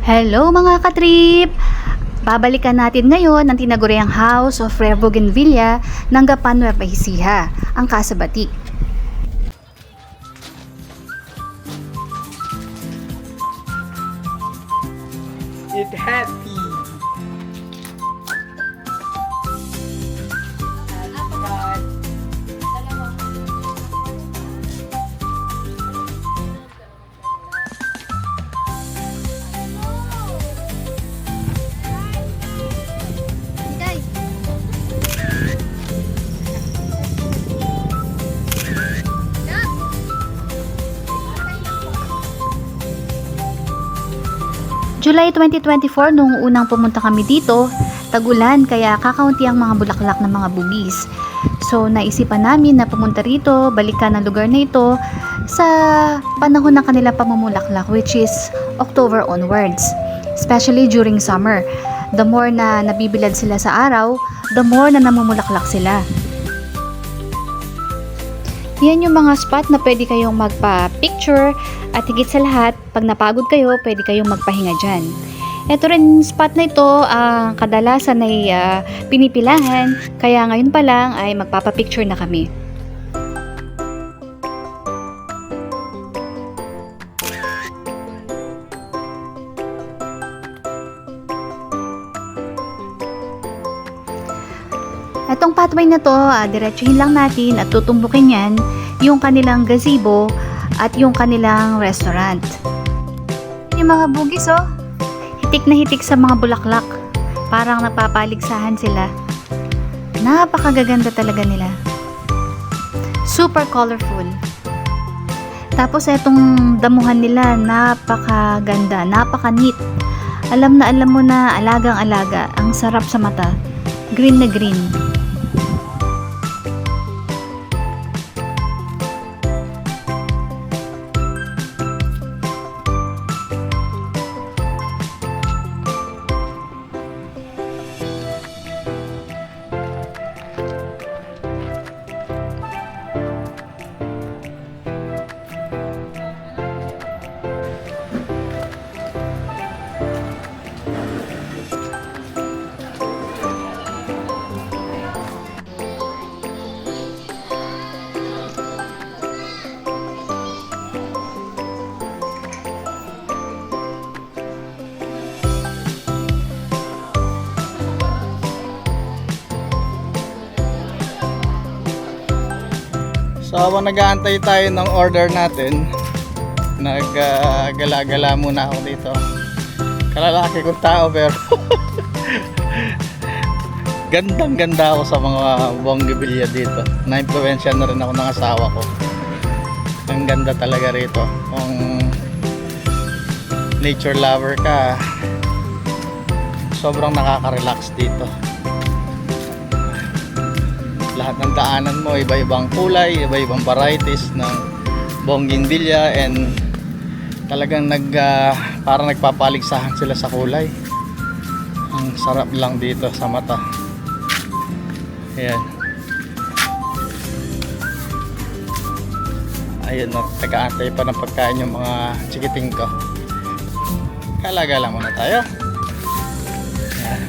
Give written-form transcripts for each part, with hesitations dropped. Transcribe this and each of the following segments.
Hello mga katrip! Babalikan natin ngayon ang tinaguriang House of Rare Bougainvillea ng Gapan Nueva Ecija, ang Casa Batik. It happy. July 2024 nung unang pumunta kami dito, tag-ulan kaya kakaunti ang mga bulaklak ng mga bugis. So naisipan namin na pumunta rito, balikan ang lugar na ito sa panahon ng kanilang pamumulaklak, which is October onwards. Especially during summer. The more na nabibilad sila sa araw, the more na namumulaklak sila. Yan yung mga spot na pwede kayong magpa-picture at higit sa lahat, pag napagod kayo, pwede kayong magpahinga dyan. Ito rin spot na ito, ang kadalasan ay pinipilahan, kaya ngayon pa lang ay magpapapicture na kami. Itong pathway na to, diretsuhin lang natin at tutumbukin yan yung kanilang gazebo at yung kanilang restaurant. Yung mga bugis hitik na hitik sa mga bulaklak. Parang napapaligsahan sila. Napakagaganda talaga nila. Super colorful. Tapos itong damuhan nila, napakaganda, napaka-neat. Alam mo na alagang-alaga. Ang sarap sa mata. Green na green. So habang nag-aantay tayo ng order natin, naggala-gala muna ako dito. Kalalaki kong tao pero gandang-ganda ako sa mga Bougainvillea dito. Na-impluwensya na rin ako ng asawa ko. Ang ganda talaga rito. Kung nature lover ka, sobrang nakaka-relax dito. Lahat ng daanan mo, iba-ibang kulay, iba-ibang varieties ng Bougainvillea, and talagang parang nagpapaligsahan sila sa kulay. Ang sarap lang dito sa mata. Ayan. Ayun, nag-aantay pa ng pagkain yung mga chikiting ko. Gala-gala muna tayo. Ayan.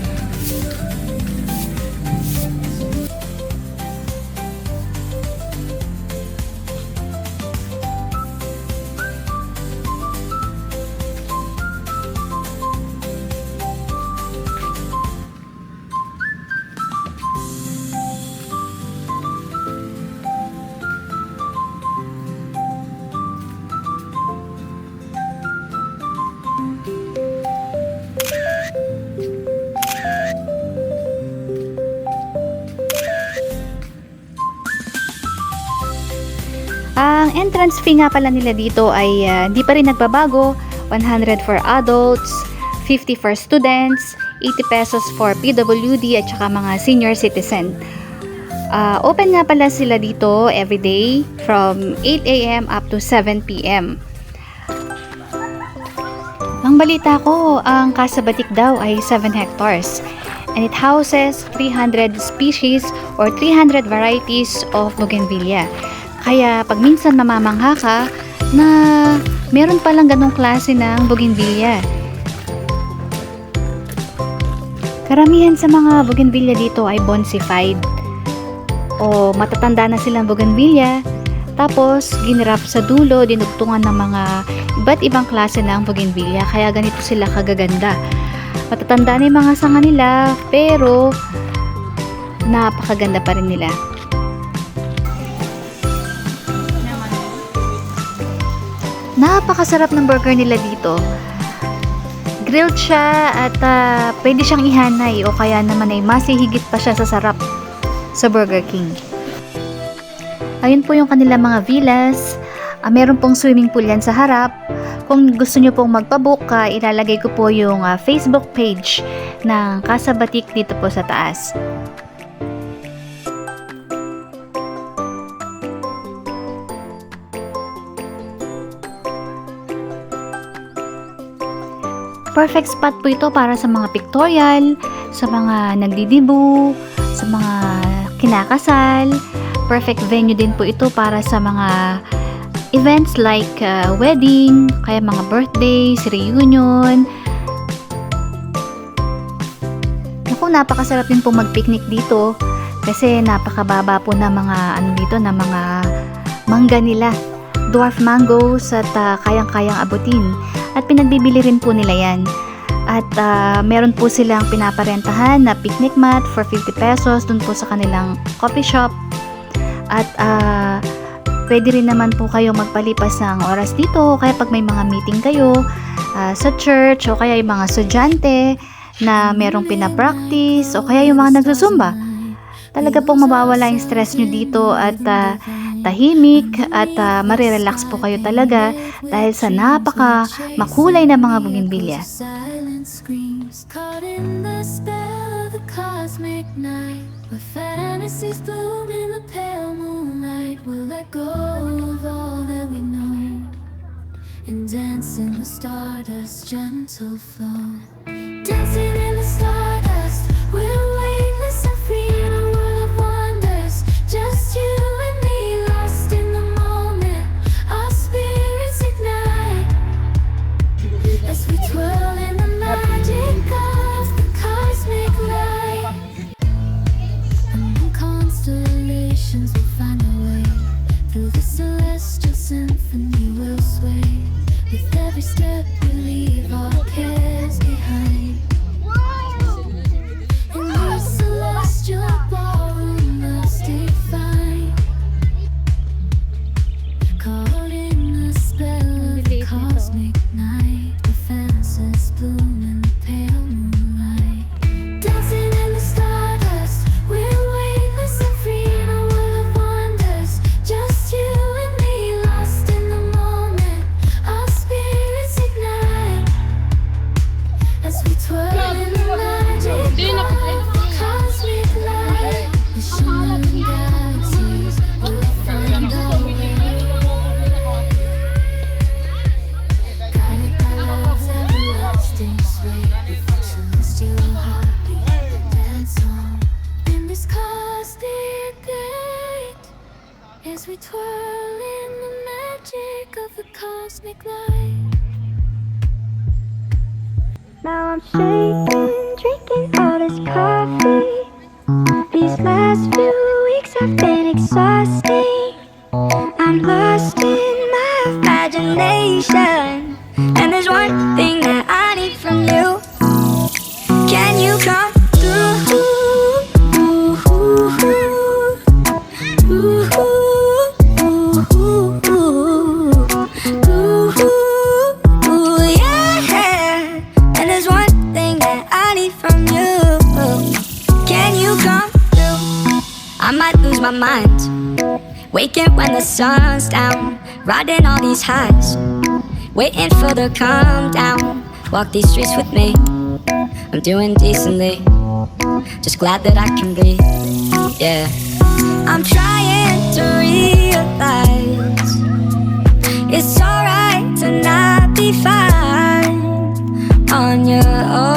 Ang entrance fee nga pala nila dito ay hindi pa rin nagbabago. 100 for adults, 50 for students, 80 pesos for PWD at saka mga senior citizen. Open nga pala sila dito everyday from 8 AM up to 7 PM. Ang balita ko, ang Casa Batik daw ay 7 hectares and it houses 300 species or 300 varieties of Bougainvillea. Kaya pag minsan mamamangha ka na meron palang ganong klase ng bougainvillea. Karamihan sa mga bougainvillea dito ay bonsaified o matatanda na silang bougainvillea, tapos ginrap sa dulo, dinugtungan ng mga iba't ibang klase ng bougainvillea, kaya ganito sila kagaganda. Matatanda na yung mga sanga nila, pero napakaganda pa rin nila. Napakasarap ng burger nila dito. Grilled siya at pwede siyang ihanay o kaya naman ay masihigit pa siya sa sarap sa Burger King. Ayun po yung kanilang mga villas. Meron pong swimming pool yan sa harap. Kung gusto nyo pong magpabook, ilalagay ko po yung Facebook page ng Casa Batik dito po sa taas. Perfect spot po ito para sa mga pictorial, sa mga nagdidibu, sa mga kinakasal. Perfect venue din po ito para sa mga events like wedding, kaya mga birthdays, reunion. Naku, napakasarap din po mag-picnic dito kasi napakababa po na mga na mga mangga nila. Dwarf mangoes at kayang-kayang abutin. At pinagbibili rin po nila yan. At meron po silang pinaparentahan na picnic mat for 50 pesos dun po sa kanilang coffee shop. At pwede rin naman po kayo magpalipas ng oras dito. Kaya pag may mga meeting kayo sa church o kaya yung mga estudyante na merong pinapractice o kaya yung mga nagsusumba. Talaga pong mawawala yung stress nyo dito at tahimik at marirelax po kayo talaga dahil sa napaka makulay na mga bougainvillea. As we twirl in the magic of the cosmic light. Now I'm shaking, drinking all this coffee. These last few weeks have been exhausting. I'm lost in my imagination, and there's one thing that I need from you. Can you come through? I might lose my mind, waking when the sun's down, riding all these highs, waiting for the calm down. Walk these streets with me, I'm doing decently, just glad that I can breathe, yeah. I'm trying to realize it's alright to not be fine on your own.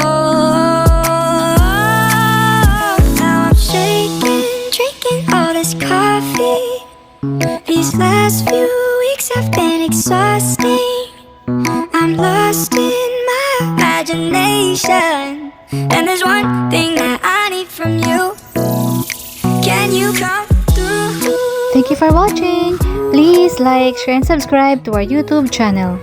Coffee. These last few weeks have been exhausting. I'm lost in my imagination, And there's one thing that I need from you. Can you come through? Thank you for watching. Please like, share, and subscribe to our YouTube channel.